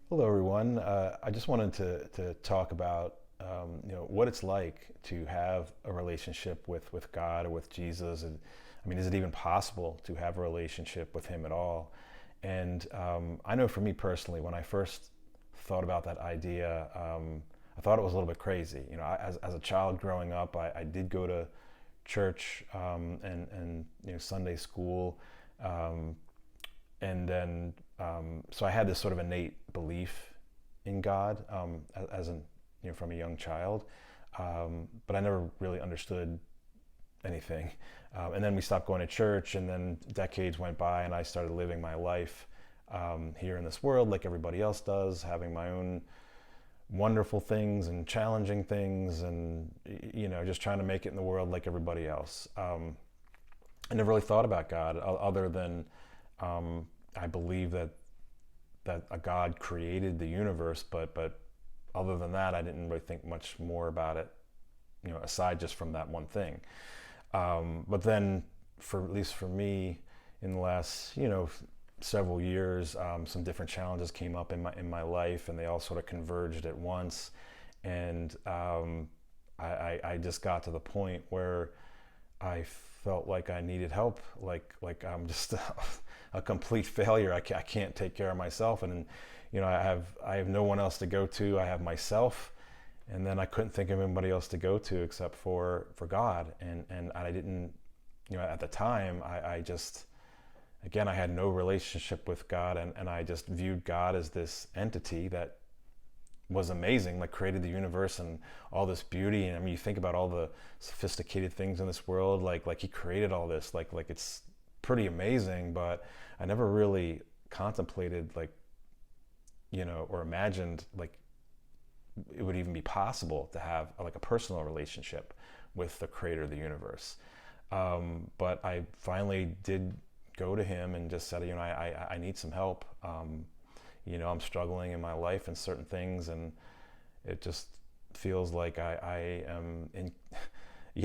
Hello, everyone. I just wanted to talk about what it's like to have a relationship with God or with Jesus. And I mean, is it even possible to have a relationship with Him at all? And I know for me personally, when I first thought about that idea, I thought it was a little bit crazy. As a child growing up, I did go to church and Sunday school. Um, and then so I had this sort of innate belief in God as an from a young child, but I never really understood anything. And then we stopped going to church, and then decades went by, and I started living my life here in this world like everybody else does, having my own wonderful things and challenging things, and just trying to make it in the world like everybody else. I never really thought about God other than I believe that a God created the universe, but other than that, I didn't really think much more about it, aside just from that one thing. But then, for at least for me, in the last several years, some different challenges came up in my life, and they all sort of converged at once, and I just got to the point where I felt like I needed help, like I'm just a complete failure. I can't take care of myself, and I have no one else to go to. I have myself, and then I couldn't think of anybody else to go to except for God, and I didn't, at the time I just, again, I had no relationship with God, and I just viewed God as this entity that was amazing, like created the universe and all this beauty. And I mean, you think about all the sophisticated things in this world, like He created all this, like it's pretty amazing. But I never really contemplated, or imagined like it would even be possible to have like a personal relationship with the creator of the universe. But I finally did go to Him and just said, I need some help. I'm struggling in my life and certain things, and it just feels like I am in,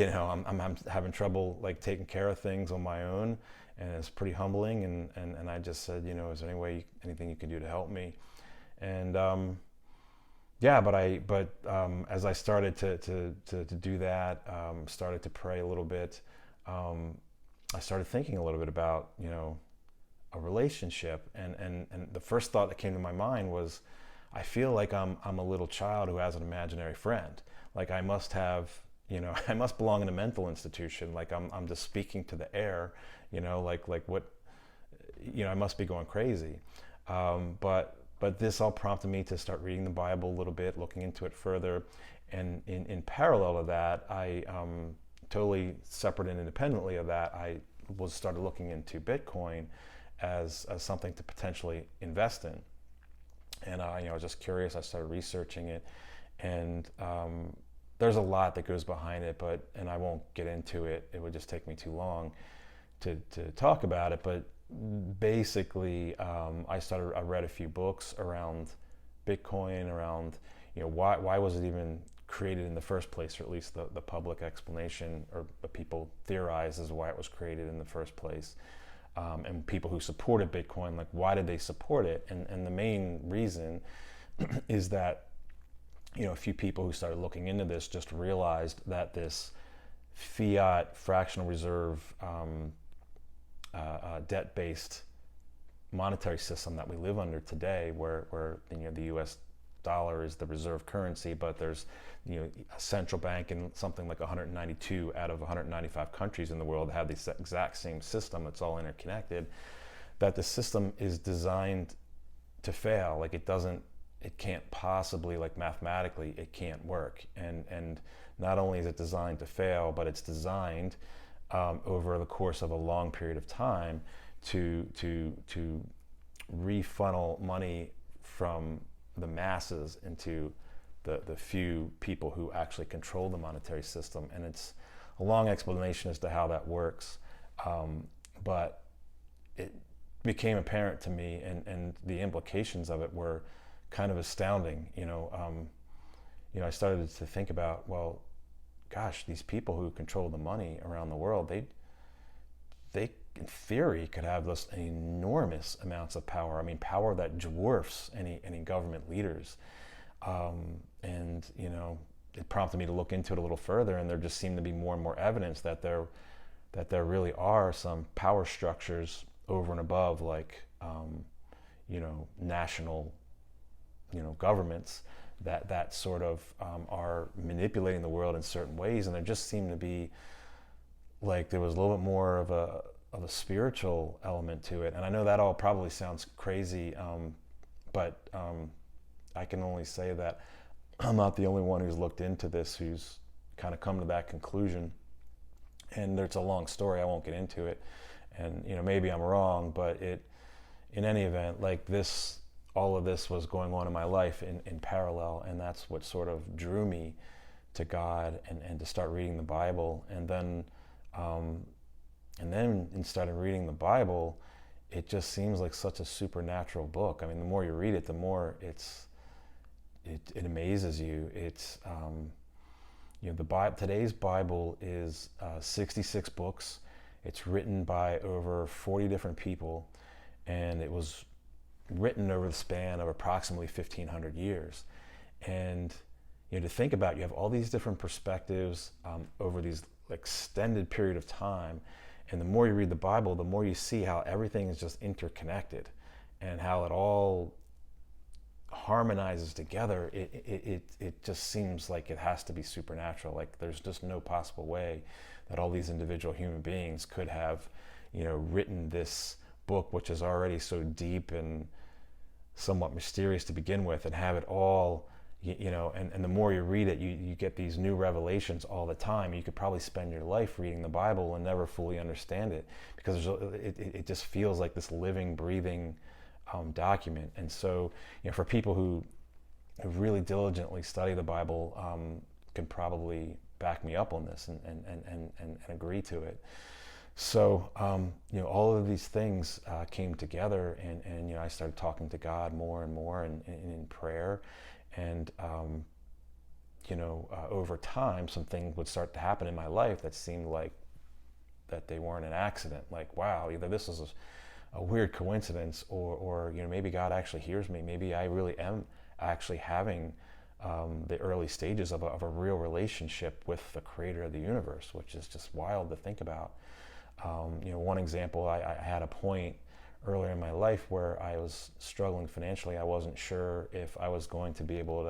I'm having trouble like taking care of things on my own, and it's pretty humbling. And I just said, is there anything you can do to help me? And yeah, but as I started to do that, started to pray a little bit, I started thinking a little bit about a relationship, and the first thought that came to my mind was, I feel like I'm a little child who has an imaginary friend. Like I must have, I must belong in a mental institution. Like I'm just speaking to the air, like what, I must be going crazy. But this all prompted me to start reading the Bible a little bit, looking into it further, and in parallel to that, I totally separate and independently of that, I was started looking into Bitcoin as something to potentially invest in. And I was just curious. I started researching it, and there's a lot that goes behind it, and I won't get into it. It would just take me too long to talk about it. But basically, I read a few books around Bitcoin, around why was it even created in the first place, or at least the public explanation, or the people theorize as why it was created in the first place. And people who supported Bitcoin, like why did they support it? And the main reason is that a few people who started looking into this just realized that this fiat fractional reserve debt-based monetary system that we live under today, where the U.S. dollar is the reserve currency, but there's a central bank in something like 192 out of 195 countries in the world that have the exact same system. It's all interconnected. That the system is designed to fail. Like it can't possibly, like mathematically, it can't work. And not only is it designed to fail, but it's designed over the course of a long period of time to refunnel money from the masses into the few people who actually control the monetary system. And it's a long explanation as to how that works, but it became apparent to me, and the implications of it were kind of astounding. I started to think about, well, gosh, these people who control the money around the world, they in theory, could have this enormous amounts of power. I mean, power that dwarfs any government leaders. And it prompted me to look into it a little further, and there just seemed to be more and more evidence that there really are some power structures over and above, like national governments that sort of are manipulating the world in certain ways. And there just seemed to be like there was a little bit more of a spiritual element to it. And I know that all probably sounds crazy, but I can only say that I'm not the only one who's looked into this, who's kind of come to that conclusion. And it's a long story, I won't get into it. And maybe I'm wrong, but in any event, like this, all of this was going on in my life in parallel, and that's what sort of drew me to God and to start reading the Bible. And then instead of reading the Bible, it just seems like such a supernatural book. I mean, the more you read it, the more it amazes you. It's the Bible. Today's Bible is 66 books. It's written by over 40 different people, and it was written over the span of approximately 1,500 years. And to think about, you have all these different perspectives over these extended period of time. And the more you read the Bible, the more you see how everything is just interconnected and how it all harmonizes together. It just seems like it has to be supernatural. Like there's just no possible way that all these individual human beings could have, written this book, which is already so deep and somewhat mysterious to begin with, and have it all, and the more you read it, you get these new revelations all the time. You could probably spend your life reading the Bible and never fully understand it, because it just feels like this living, breathing document. And so, for people who really diligently study the Bible, can probably back me up on this and agree to it. So, all of these things came together, and I started talking to God more and more in prayer. And, over time, some things would start to happen in my life that seemed like that they weren't an accident. Like, wow, either this is a weird coincidence, or maybe God actually hears me. Maybe I really am actually having the early stages of a real relationship with the creator of the universe, which is just wild to think about. One example, I had a point earlier in my life where I was struggling financially. I wasn't sure if I was going to be able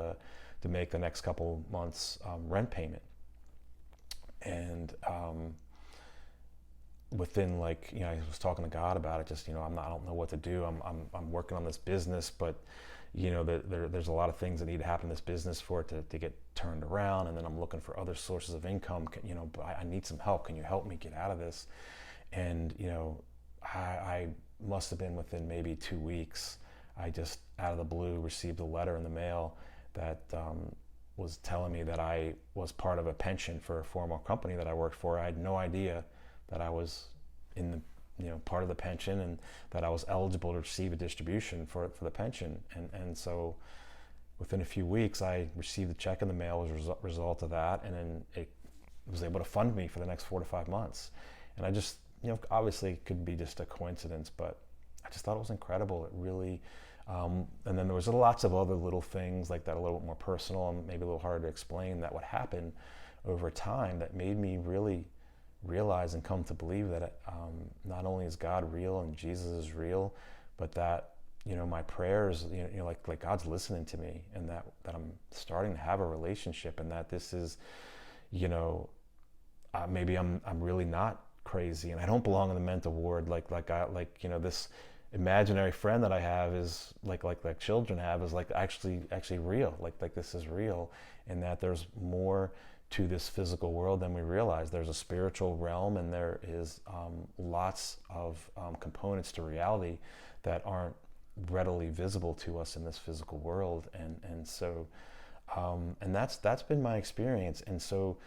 to make the next couple months rent payment. And within I was talking to God about it, just, I don't know what to do. I'm working on this business, but there's a lot of things that need to happen in this business for it to get turned around. And then I'm looking for other sources of income. I need some help. Can you help me get out of this? And, I must have been within maybe 2 weeks. I just out of the blue received a letter in the mail that was telling me that I was part of a pension for a former company that I worked for. I had no idea that I was in the part of the pension, and that I was eligible to receive a distribution for the pension. And so within a few weeks, I received a check in the mail as a result of that, and then it was able to fund me for the next 4 to 5 months. And I just, obviously it could be just a coincidence, but I just thought it was incredible. It really, and then there was lots of other little things like that, a little bit more personal and maybe a little harder to explain, that would happen over time that made me really realize and come to believe that not only is God real and Jesus is real, but that my prayers, like God's listening to me, and that I'm starting to have a relationship, and that this is, maybe I'm really not crazy, and I don't belong in the mental ward like this imaginary friend that I have is like children have is actually real, like this is real, and that there's more to this physical world than we realize. There's a spiritual realm, and there is lots of components to reality that aren't readily visible to us in this physical world, and so and that's been my experience. And so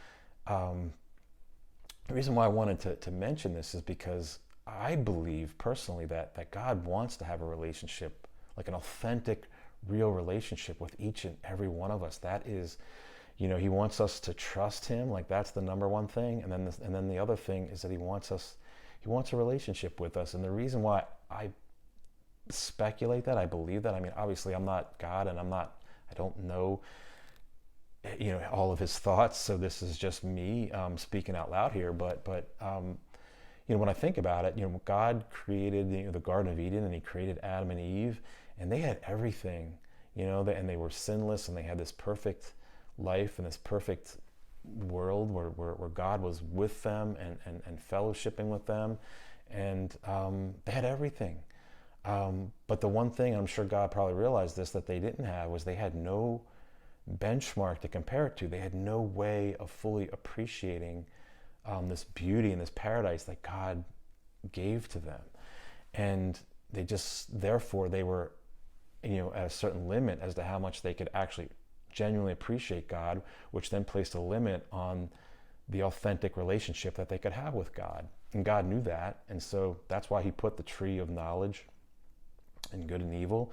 the reason why I wanted to mention this is because I believe personally that God wants to have a relationship, like an authentic, real relationship with each and every one of us. That is, he wants us to trust him. Like, that's the number one thing. And then the other thing is that he wants He wants a relationship with us. And the reason why I speculate that, I believe that, I mean, obviously I'm not God, and I don't know, all of his thoughts. So this is just me speaking out loud here. But when I think about it, God created the Garden of Eden, and he created Adam and Eve, and they had everything, and they were sinless, and they had this perfect life and this perfect world where God was with them and fellowshipping with them, and they had everything. But the one thing, I'm sure God probably realized this, that they didn't have, was they had no benchmark to compare it to. They had no way of fully appreciating this beauty and this paradise that God gave to them. And therefore they were, at a certain limit as to how much they could actually genuinely appreciate God, which then placed a limit on the authentic relationship that they could have with God. And God knew that. And so that's why he put the tree of knowledge and good and evil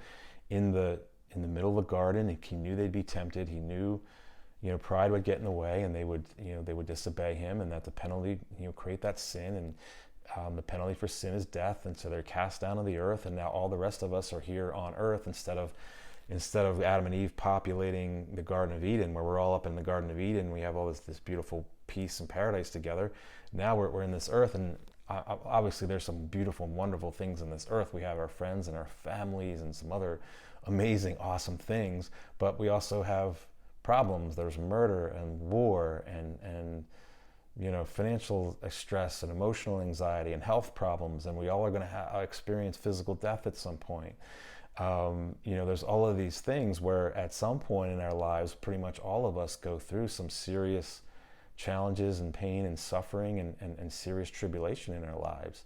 in the middle of the garden. He knew they'd be tempted. He knew, pride would get in the way, and they would disobey him, and that the penalty, create that sin, and the penalty for sin is death. And so they're cast down to the earth, and now all the rest of us are here on earth instead of Adam and Eve populating the Garden of Eden, where we're all up in the Garden of Eden. We have all this beautiful peace and paradise together. Now we're in this earth, and obviously there's some beautiful and wonderful things in this earth. We have our friends and our families and some other amazing, awesome things, but we also have problems. There's murder and war and financial stress and emotional anxiety and health problems, and we all are going to experience physical death at some point. There's all of these things where at some point in our lives, pretty much all of us go through some serious challenges and pain and suffering and serious tribulation in our lives.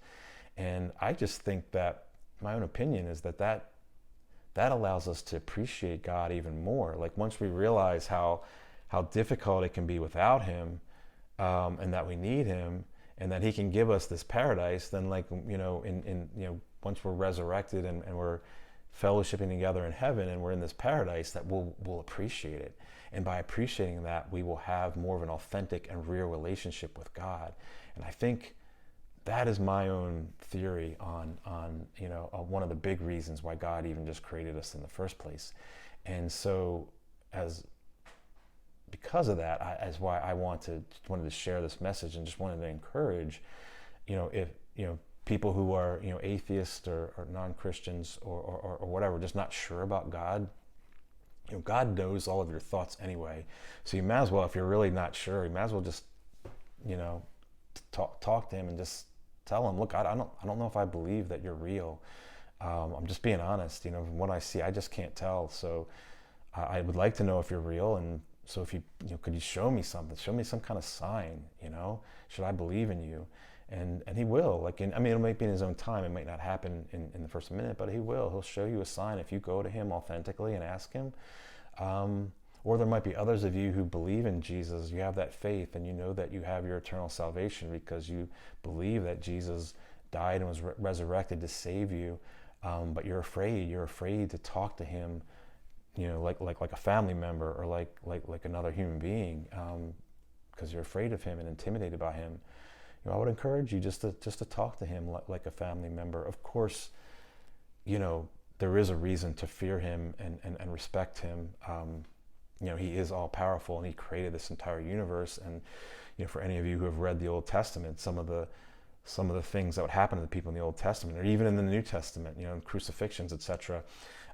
And I just think that, my own opinion is that allows us to appreciate God even more. Like, once we realize how difficult it can be without him, and that we need him, and that he can give us this paradise, then once we're resurrected and we're fellowshipping together in heaven and we're in this paradise, that we'll appreciate it. And by appreciating that, we will have more of an authentic and real relationship with God. And I think that is my own theory on one of the big reasons why God even just created us in the first place. And so because of that, is why I wanted to share this message, and just wanted to encourage, if people who are atheists or non-Christians or whatever, just not sure about God. God knows all of your thoughts anyway. So you might as well, if you're really not sure, you might as well just talk to him and just tell him, look, I don't know if I believe that you're real. I'm just being honest. From what I see, I just can't tell. So I would like to know if you're real, and so if you could you show me something? Show me some kind of sign. Should I believe in you? And he will. It might be in his own time. It might not happen in the first minute, but he will. He'll show you a sign if you go to him authentically and ask him. Or there might be others of you who believe in Jesus. You have that faith, and you know that you have your eternal salvation because you believe that Jesus died and was resurrected to save you. But you're afraid. You're afraid to talk to him, like a family member or like another human being, because you're afraid of him and intimidated by him. I would encourage you just to talk to him like a family member. Of course, there is a reason to fear him and respect him. He is all powerful, and he created this entire universe. And for any of you who have read the Old Testament, some of the things that would happen to the people in the Old Testament, or even in the New Testament, crucifixions, etc.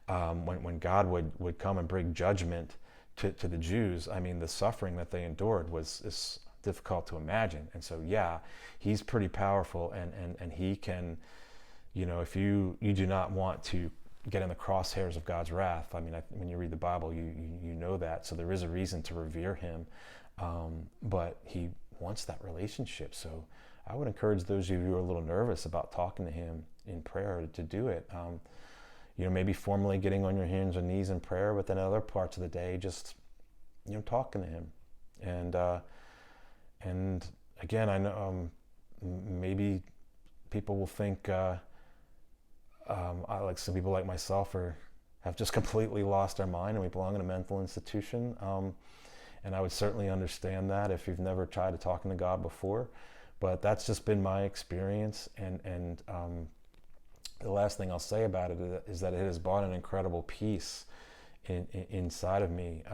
When God would come and bring judgment to the Jews, the suffering that they endured is difficult to imagine. And so, yeah, he's pretty powerful, and he can, if you do not want to get in the crosshairs of God's wrath, when you read the Bible, you know that. So there is a reason to revere him, but he wants that relationship. So I would encourage those of you who are a little nervous about talking to him in prayer to do it. Maybe formally getting on your hands and knees in prayer, but then other parts of the day, just, talking to him. And again, I know maybe people will think, like some people like myself have just completely lost their mind and we belong in a mental institution. And I would certainly understand that if you've never tried to talk to God before. but that's just been my experience. And the last thing I'll say about it is that it has brought an incredible peace inside of me.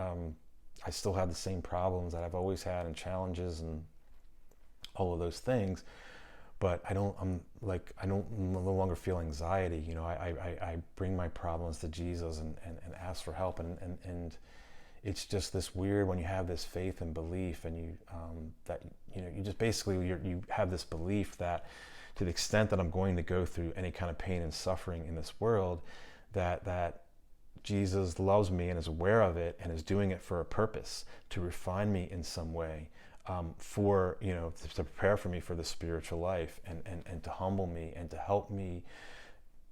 I still have the same problems that I've always had, and challenges and all of those things, but I don't no longer feel anxiety. You know, I bring my problems to Jesus and ask for help, and it's just this weird when you have this faith and belief, and you that you know, you just basically you have this belief that to the extent that I'm going to go through any kind of pain and suffering in this world, that Jesus loves me and is aware of it and is doing it for a purpose, to refine me in some way, for, you know, to prepare for me for the spiritual life, and to humble me and to help me,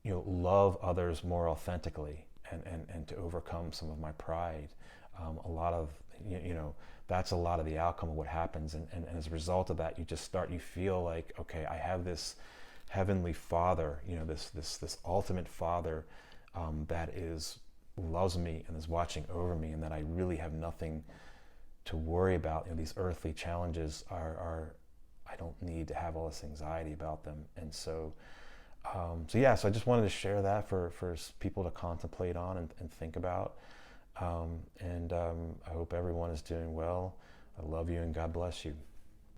you know, love others more authentically, and to overcome some of my pride. A lot of, you know, that's a lot of the outcome of what happens. And as a result of that, you feel like, okay, I have this heavenly Father, you know, this ultimate Father, that loves me and is watching over me, and that I really have nothing to worry about. You know, these earthly challenges are I don't need to have all this anxiety about them. And so so I just wanted to share that for people to contemplate on and think about. I hope everyone is doing well. I love you, and God bless you.